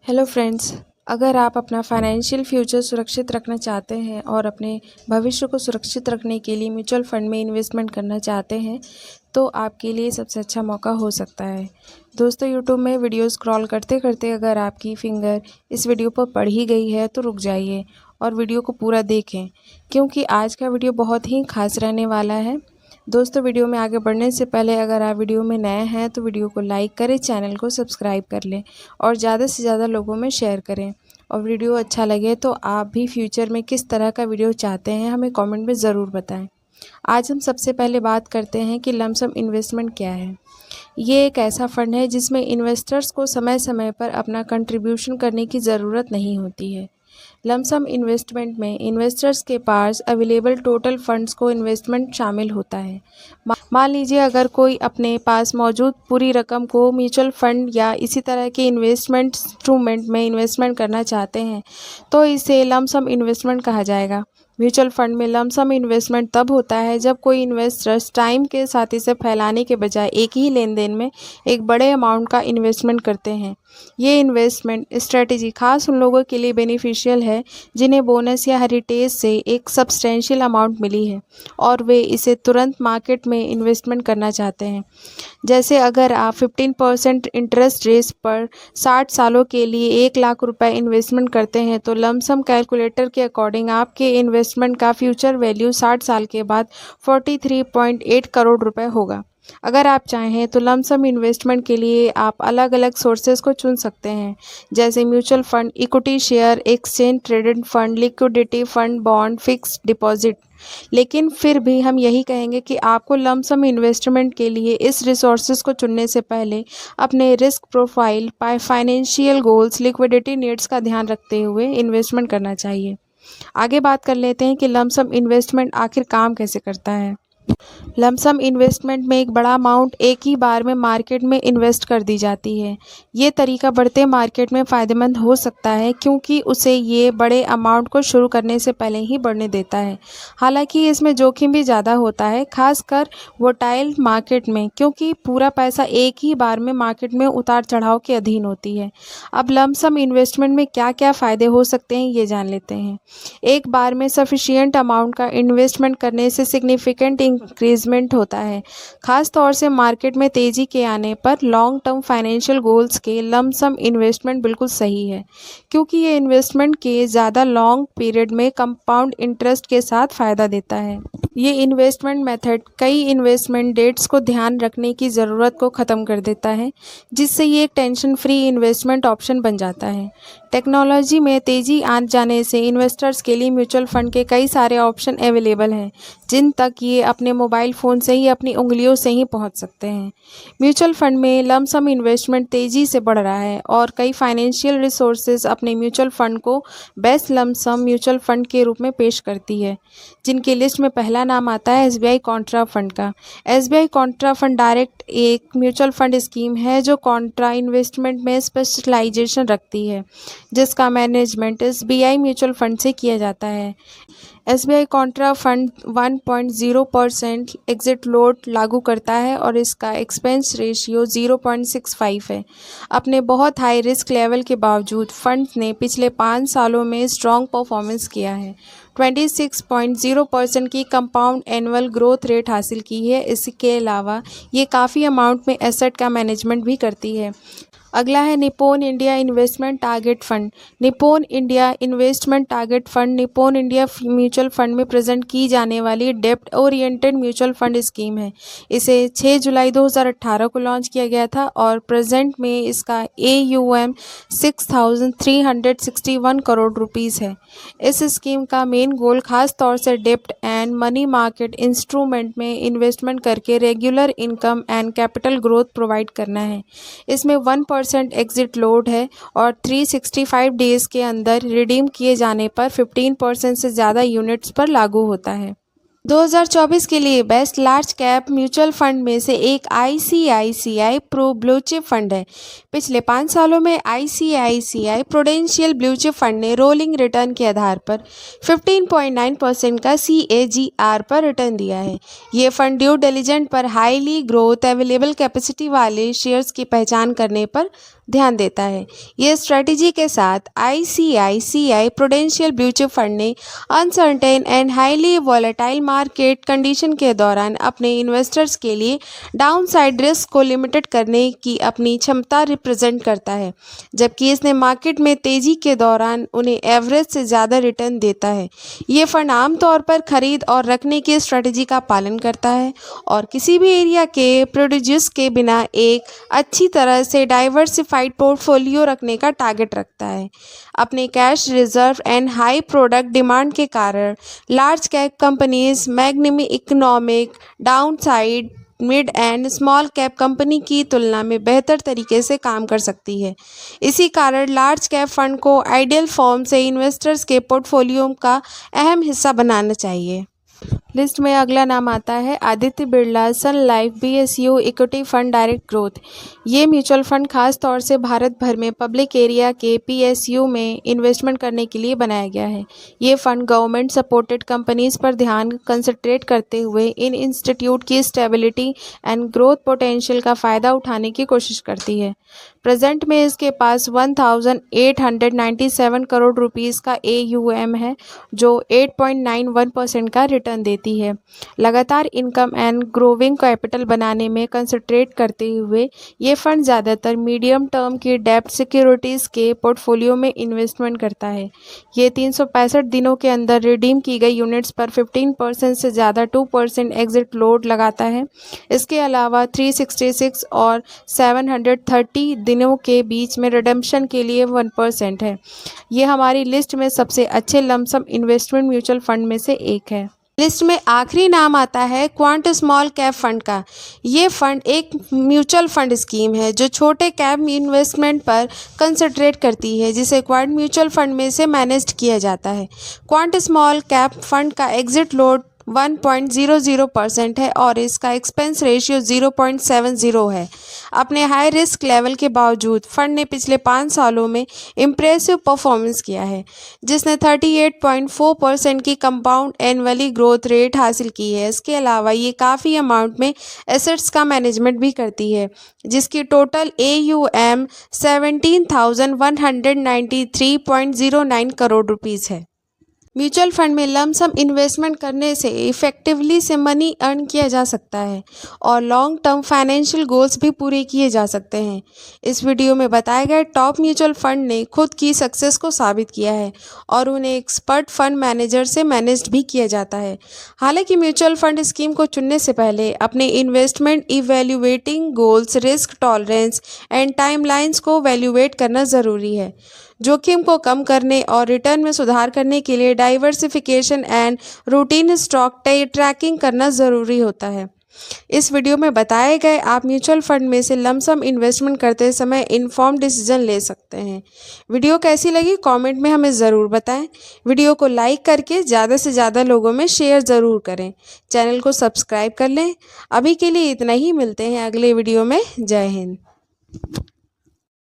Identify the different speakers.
Speaker 1: Hello friends, अगर आप अपना फाइनेंशियल फ्यूचर सुरक्षित रखना चाहते हैं और अपने भविष्य को सुरक्षित रखने के लिए म्यूचुअल फंड में इन्वेस्टमेंट करना चाहते हैं तो आपके लिए सबसे अच्छा मौका हो सकता है। दोस्तों, यूट्यूब में वीडियो स्क्रॉल करते करते अगर आपकी फिंगर इस वीडियो पर पड़ ही गई है तो रुक जाइए और वीडियो को पूरा देखें, क्योंकि आज का वीडियो बहुत ही खास रहने वाला है। दोस्तों, वीडियो में आगे बढ़ने से पहले अगर आप वीडियो में नए हैं तो वीडियो को लाइक करें, चैनल को सब्सक्राइब कर लें और ज़्यादा से ज़्यादा लोगों में शेयर करें। और वीडियो अच्छा लगे तो आप भी फ्यूचर में किस तरह का वीडियो चाहते हैं हमें कमेंट में ज़रूर बताएं। आज हम सबसे पहले बात करते हैं कि लमसम इन्वेस्टमेंट क्या है। ये एक ऐसा फंड है जिसमें इन्वेस्टर्स को समय समय पर अपना कंट्रीब्यूशन करने की ज़रूरत नहीं होती है। लमसम इन्वेस्टमेंट में इन्वेस्टर्स के पास अवेलेबल टोटल फंड्स को इन्वेस्टमेंट शामिल होता है। मान लीजिए अगर कोई अपने पास मौजूद पूरी रकम को म्यूचुअल फंड या इसी तरह के इन्वेस्टमेंट इंस्ट्रूमेंट में इन्वेस्टमेंट करना चाहते हैं तो इसे लमसम इन्वेस्टमेंट कहा जाएगा। म्यूचुअल फंड में लमसम इन्वेस्टमेंट तब होता है जब कोई इन्वेस्टर्स टाइम के साथ इसे फैलाने के बजाय एक ही लेन देन में एक बड़े अमाउंट का इन्वेस्टमेंट करते हैं। ये इन्वेस्टमेंट स्ट्रेटजी खास उन लोगों के लिए बेनिफिशियल है जिन्हें बोनस या हेरिटेज से एक सब्सटेंशियल अमाउंट मिली है और वे इसे तुरंत मार्केट में इन्वेस्टमेंट करना चाहते हैं। जैसे अगर आप 15% इंटरेस्ट रेट पर 60 सालों के लिए 1 लाख रुपए इन्वेस्टमेंट करते हैं तो लमसम कैलकुलेटर के अकॉर्डिंग आपके इन्वेस्टमेंट का फ्यूचर वैल्यू 60 साल के बाद 43.8 करोड़ रुपए होगा। अगर आप चाहें तो लमसम इन्वेस्टमेंट के लिए आप अलग अलग सोर्सेज को चुन सकते हैं, जैसे mutual fund, equity share, exchange traded fund, liquidity fund, bond, fixed deposit. लेकिन फिर भी हम यही कहेंगे कि आपको लमसम इन्वेस्टमेंट के लिए इस रिसोर्सेज को चुनने से पहले अपने risk profile, financial goals, liquidity needs का ध्यान रखते हुए इन्वेस्टमेंट करना चाहिए। आगे बात कर लेते हैं कि लमसम इन्वेस्टमेंट आखिर काम कैसे करता है। लमसम इन्वेस्टमेंट में एक बड़ा अमाउंट एक ही बार में मार्केट में इन्वेस्ट कर दी जाती है। ये तरीका बढ़ते मार्केट में फ़ायदेमंद हो सकता है क्योंकि उसे ये बड़े अमाउंट को शुरू करने से पहले ही बढ़ने देता है। हालांकि इसमें जोखिम भी ज़्यादा होता है, खासकर वोटाइल मार्केट में, क्योंकि पूरा पैसा एक ही बार में मार्केट में उतार चढ़ाव के अधीन होती है। अब लमसम इन्वेस्टमेंट में क्या क्या फ़ायदे हो सकते हैं ये जान लेते हैं। एक बार में सफिशिएंट अमाउंट का इन्वेस्टमेंट करने से सिग्निफिकेंट इंक्रीजमेंट होता है। खास तौर से मार्केट में तेजी के आने पर लॉन्ग टर्म फाइनेंशियल गोल्स के लमसम इन्वेस्टमेंट बिल्कुल सही है, क्योंकि ये इन्वेस्टमेंट के ज़्यादा लॉन्ग पीरियड में कंपाउंड इंटरेस्ट के साथ फ़ायदा देता है। ये इन्वेस्टमेंट मेथड कई इन्वेस्टमेंट डेट्स को ध्यान रखने की ज़रूरत को ख़त्म कर देता है, जिससे ये एक टेंशन फ्री इन्वेस्टमेंट ऑप्शन बन जाता है। टेक्नोलॉजी में तेज़ी आ जाने से इन्वेस्टर्स के लिए म्यूचुअल फंड के कई सारे ऑप्शन अवेलेबल हैं, जिन तक ये अपने मोबाइल फ़ोन से ही अपनी उंगलियों से ही पहुंच सकते हैं। म्यूचुअल फंड में लमसम इन्वेस्टमेंट तेज़ी से बढ़ रहा है और कई फाइनेंशियल रिसोर्सेज अपने म्यूचुअल फंड को बेस्ट लमसम म्यूचुअल फंड के रूप में पेश करती है, जिनकी लिस्ट में पहला नाम आता है SBI कॉन्ट्रा फंड का। SBI कॉन्ट्रा फंड डायरेक्ट एक म्यूचुअल फंड स्कीम है जो कॉन्ट्रा इन्वेस्टमेंट में स्पेशलाइजेशन रखती है, जिसका मैनेजमेंट SBI म्यूचुअल फंड से किया जाता है। SBI Contra fund 1.0% exit load लागू करता है और इसका एक्सपेंस रेशियो 0.65 है। अपने बहुत हाई रिस्क लेवल के बावजूद फंड ने पिछले 5 सालों में स्ट्रॉन्ग परफॉर्मेंस किया है। 26.0% की कंपाउंड एनुअल ग्रोथ रेट हासिल की है। इसके अलावा ये काफ़ी अमाउंट में एसेट का मैनेजमेंट भी करती है। अगला है Nippon India investment target fund. Nippon India investment target fund Nippon India mutual fund में प्रेजेंट की जाने वाली डेप्ट ओरिएंटेड म्यूचुअल फंड स्कीम है। इसे 6 जुलाई 2018 को लॉन्च किया गया था और प्रेजेंट में इसका AUM 6,361 करोड़ रुपीज़ है। इस स्कीम का मेन गोल खास तौर से डेप्ट एंड मनी मार्केट इंस्ट्रूमेंट में इन्वेस्टमेंट करके regular income and capital growth provide करना है। इसमें 1% एग्जिट लोड है और 365 डेज के अंदर रिडीम किए जाने पर 15% से ज़्यादा यूनिट्स पर लागू होता है। 2024 के लिए best large cap mutual fund में से एक ICICI pro blue chip fund है। पिछले 5 सालों में ICICI prudential blue chip fund ने रोलिंग रिटर्न के आधार पर 15.9% का CAGR पर रिटर्न दिया है। ये फंड ड्यू डिलिजेंट पर हाईली ग्रोथ अवेलेबल कैपेसिटी वाले शेयर्स की पहचान करने पर ध्यान देता है। ये स्ट्रेटजी के साथ ICICI prudential blue chip fund ने uncertain and highly volatile market condition के दौरान अपने इन्वेस्टर्स के लिए डाउनसाइड रिस्क को लिमिटेड करने की अपनी क्षमता रिप्रेजेंट करता है, जबकि इसने मार्केट में तेजी के दौरान उन्हें एवरेज से ज़्यादा रिटर्न देता है। ये फंड आमतौर पर खरीद और रखने की स्ट्रेटजी का पालन करता है और किसी भी एरिया के प्रोड्यूस के बिना एक अच्छी तरह से डाइवर्सिफाइड पोर्टफोलियो रखने का टारगेट रखता है। अपने cash reserve and high product demand के कारण लार्ज कैप कंपनीज मैग्निमी economic downside mid and small cap company की तुलना में बेहतर तरीके से काम कर सकती है। इसी कारण लार्ज कैप फंड को आइडियल फॉर्म से इन्वेस्टर्स के पोर्टफोलियो का अहम हिस्सा बनाना चाहिए। लिस्ट में अगला नाम आता है Aditya Birla Sun Life BSU equity fund direct growth. ये म्यूचुअल फंड खास तौर से भारत भर में पब्लिक एरिया के PSU में इन्वेस्टमेंट करने के लिए बनाया गया है। ये फंड गवर्नमेंट सपोर्टेड कंपनीज पर ध्यान कंसंट्रेट करते हुए इन इंस्टीट्यूट की स्टेबिलिटी एंड ग्रोथ पोटेंशियल का फ़ायदा उठाने की कोशिश करती है। प्रेजेंट में इसके पास 1897 करोड़ रुपीस का AUM है, जो 8.91% का रिटर्न देती है। लगातार इनकम एंड ग्रोविंग कैपिटल बनाने में कंसंट्रेट करते हुए ये फंड ज़्यादातर मीडियम टर्म की डेब्ट सिक्योरिटीज़ के पोर्टफोलियो में इन्वेस्टमेंट करता है। ये 365 दिनों के अंदर रिडीम की गई यूनिट्स पर 15% से ज़्यादा 2% एग्जिट लोड लगाता है। इसके अलावा 366 और 730 दिनों के बीच में रिडेम्पशन के लिए 1% है। ये हमारी लिस्ट में सबसे अच्छे लमसम इन्वेस्टमेंट म्यूचुअल फंड में से एक है। लिस्ट में आखिरी नाम आता है क्वांट स्मॉल कैप फंड का। ये फंड एक म्यूचुअल फंड स्कीम है जो छोटे कैप इन्वेस्टमेंट पर कंसंट्रेट करती है, जिसे क्वांट म्यूचुअल फंड में से मैनेज किया जाता है। क्वांट स्मॉल कैप फंड का एग्जिट लोड 1.00% है और इसका एक्सपेंस रेशियो 0.70 है। अपने हाई रिस्क लेवल के बावजूद फंड ने पिछले 5 सालों में इम्प्रेसिव परफॉर्मेंस किया है, जिसने 38.4% की कंपाउंड एनुअली ग्रोथ रेट हासिल की है। इसके अलावा ये काफ़ी अमाउंट में एसेट्स का मैनेजमेंट भी करती है, जिसकी टोटल AUM 17,193.09 करोड़ रुपीज़ है। म्यूचुअल फंड में लमसम इन्वेस्टमेंट करने से इफ़ेक्टिवली से मनी अर्न किया जा सकता है और लॉन्ग टर्म फाइनेंशियल गोल्स भी पूरे किए जा सकते हैं। इस वीडियो में बताए गए टॉप म्यूचुअल फंड ने खुद की सक्सेस को साबित किया है और उन्हें एक्सपर्ट फंड मैनेजर से मैनेज्ड भी किया जाता है। हालांकि म्यूचुअल फंड स्कीम को चुनने से पहले अपने investment evaluating goals, risk tolerance and timelines को वैल्यूएट करना ज़रूरी है। जोखिम को कम करने और रिटर्न में सुधार करने के लिए diversification and routine stock tracking करना ज़रूरी होता है। इस वीडियो में बताए गए आप म्यूचुअल फंड में से लमसम इन्वेस्टमेंट करते समय इन्फॉर्म डिसीजन ले सकते हैं। वीडियो कैसी लगी कमेंट में हमें ज़रूर बताएं। वीडियो को लाइक करके ज़्यादा से ज़्यादा लोगों में शेयर ज़रूर करें। चैनल को सब्सक्राइब कर लें। अभी के लिए इतना ही, मिलते हैं अगले वीडियो में। जय हिंद।